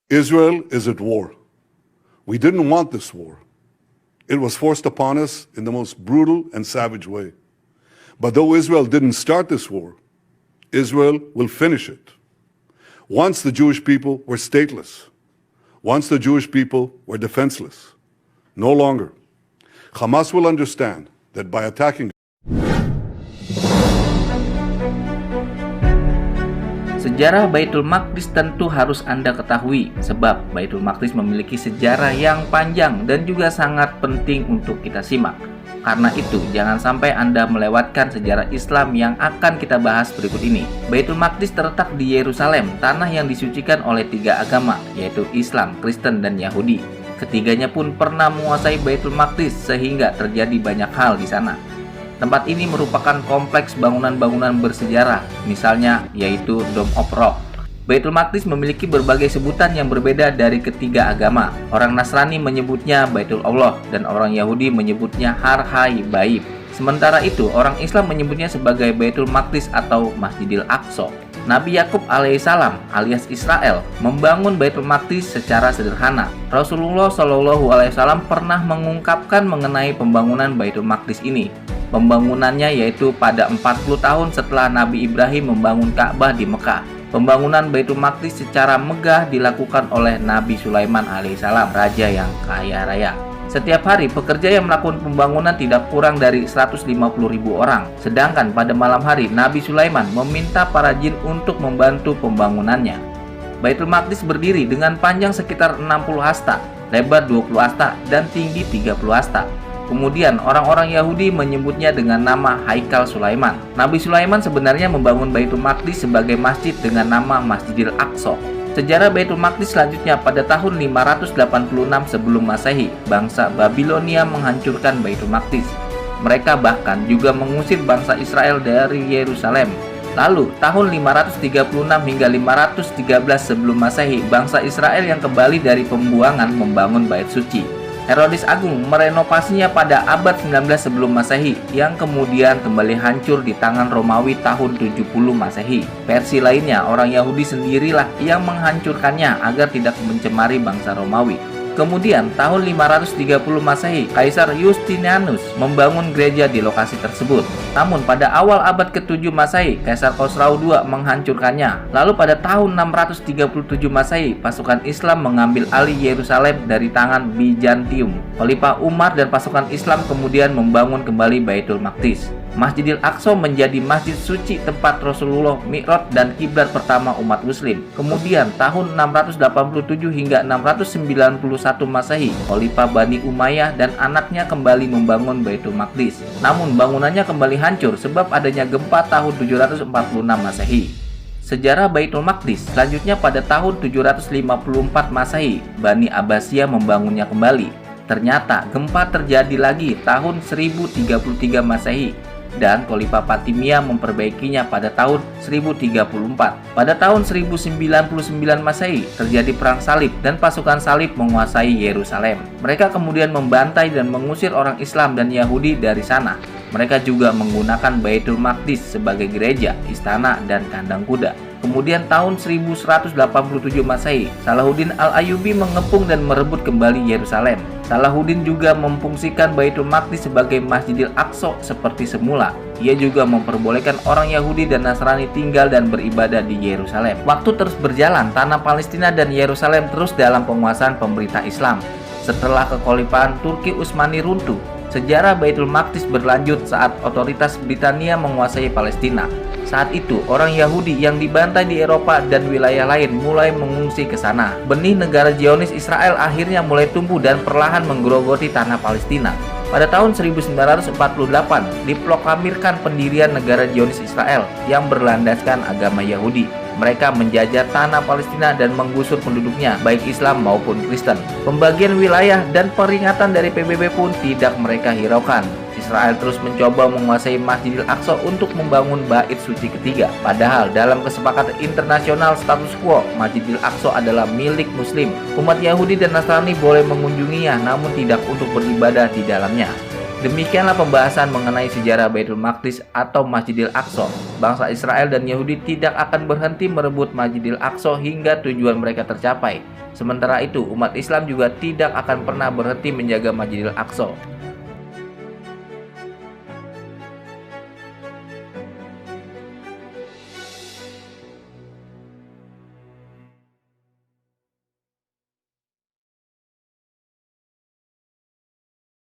Israel is at war. We didn't want this war. It was forced upon us in the most brutal and savage way. But though Israel didn't start this war, Israel will finish it. Once the Jewish people were stateless, once the Jewish people were defenseless, no longer. Hamas will understand that by attacking Sejarah Baitul Maqdis tentu harus Anda ketahui, sebab Baitul Maqdis memiliki sejarah yang panjang dan juga sangat penting untuk kita simak. Karena itu, jangan sampai Anda melewatkan sejarah Islam yang akan kita bahas berikut ini. Baitul Maqdis terletak di Yerusalem, tanah yang disucikan oleh tiga agama, yaitu Islam, Kristen, dan Yahudi. Ketiganya pun pernah menguasai Baitul Maqdis sehingga terjadi banyak hal di sana. Tempat ini merupakan kompleks bangunan-bangunan bersejarah, misalnya yaitu Dome of Rock. Baitul Maqdis memiliki berbagai sebutan yang berbeda dari ketiga agama. Orang Nasrani menyebutnya Baitul Allah dan orang Yahudi menyebutnya Har HaBayit. Sementara itu, orang Islam menyebutnya sebagai Baitul Maqdis atau Masjidil Aqsa. Nabi Yakub alaihissalam alias Israel membangun Baitul Maqdis secara sederhana. Rasulullah Shallallahu alaihi wasallam pernah mengungkapkan mengenai pembangunan Baitul Maqdis ini. Pembangunannya yaitu pada 40 tahun setelah Nabi Ibrahim membangun Ka'bah di Mekah. Pembangunan Baitul Maqdis secara megah dilakukan oleh Nabi Sulaiman alaihissalam, raja yang kaya raya. Setiap hari pekerja yang melakukan pembangunan tidak kurang dari 150.000 orang. Sedangkan pada malam hari Nabi Sulaiman meminta para jin untuk membantu pembangunannya. Baitul Maqdis berdiri dengan panjang sekitar 60 hasta, lebar 20 hasta, dan tinggi 30 hasta. Kemudian orang-orang Yahudi menyebutnya dengan nama Haikal Sulaiman. Nabi Sulaiman sebenarnya membangun Baitul Maqdis sebagai masjid dengan nama Masjidil Aqsa. Sejarah Baitul Maqdis selanjutnya pada tahun 586 sebelum Masehi, bangsa Babilonia menghancurkan Baitul Maqdis. Mereka bahkan juga mengusir bangsa Israel dari Yerusalem. Lalu, tahun 536 hingga 513 sebelum Masehi, bangsa Israel yang kembali dari pembuangan membangun Bait Suci. Herodes Agung merenovasinya pada abad 19 sebelum Masehi, yang kemudian kembali hancur di tangan Romawi tahun 70 Masehi. Versi lainnya, orang Yahudi sendirilah yang menghancurkannya agar tidak mencemari bangsa Romawi. Kemudian tahun 530 Masehi, Kaisar Justinianus membangun gereja di lokasi tersebut. Namun pada awal abad ke-7 Masehi, Kaisar Khosrau II menghancurkannya. Lalu pada tahun 637 Masehi, pasukan Islam mengambil alih Yerusalem dari tangan Bizantium. Khalifah Umar dan pasukan Islam kemudian membangun kembali Baitul Maqdis. Masjidil Aqsa menjadi masjid suci tempat Rasulullah Mi'raj dan kiblat pertama umat muslim. Kemudian tahun 687 hingga 691 Masehi, Khalifah Bani Umayyah dan anaknya kembali membangun Baitul Maqdis. Namun bangunannya kembali hancur sebab adanya gempa tahun 746 Masehi. Sejarah Baitul Maqdis selanjutnya pada tahun 754 Masehi, Bani Abbasiyah membangunnya kembali. Ternyata gempa terjadi lagi tahun 1033 Masehi. Dan Khalifah Fatimiyah memperbaikinya pada tahun 1034. Pada tahun 1099 Masehi terjadi perang salib dan pasukan salib menguasai Yerusalem. Mereka kemudian membantai dan mengusir orang Islam dan Yahudi dari sana. Mereka juga menggunakan Baitul Maqdis sebagai gereja, istana, dan kandang kuda. Kemudian tahun 1187 Masehi, Salahuddin Al-Ayyubi mengepung dan merebut kembali Yerusalem. Salahuddin juga memfungsikan Baitul Maqdis sebagai Masjidil Aqsa seperti semula. Ia juga memperbolehkan orang Yahudi dan Nasrani tinggal dan beribadah di Yerusalem. Waktu terus berjalan, tanah Palestina dan Yerusalem terus dalam penguasaan pemerintah Islam. Setelah kekhalifahan Turki Utsmani runtuh, sejarah Baitul Maqdis berlanjut saat otoritas Britania menguasai Palestina. Saat itu, orang Yahudi yang dibantai di Eropa dan wilayah lain mulai mengungsi ke sana. Benih negara Zionis Israel akhirnya mulai tumbuh dan perlahan menggerogoti tanah Palestina. Pada tahun 1948, diproklamirkan pendirian negara Zionis Israel yang berlandaskan agama Yahudi. Mereka menjajah tanah Palestina dan menggusur penduduknya, baik Islam maupun Kristen. Pembagian wilayah dan peringatan dari PBB pun tidak mereka hiraukan. Israel terus mencoba menguasai Masjidil Aqsa untuk membangun bait suci ketiga. Padahal dalam kesepakatan internasional status quo, Masjidil Aqsa adalah milik Muslim. Umat Yahudi dan Nasrani boleh mengunjunginya, namun tidak untuk beribadah di dalamnya. Demikianlah pembahasan mengenai sejarah Baitul Maqdis atau Masjidil Aqsa. Bangsa Israel dan Yahudi tidak akan berhenti merebut Masjidil Aqsa hingga tujuan mereka tercapai. Sementara itu, umat Islam juga tidak akan pernah berhenti menjaga Masjidil Aqsa.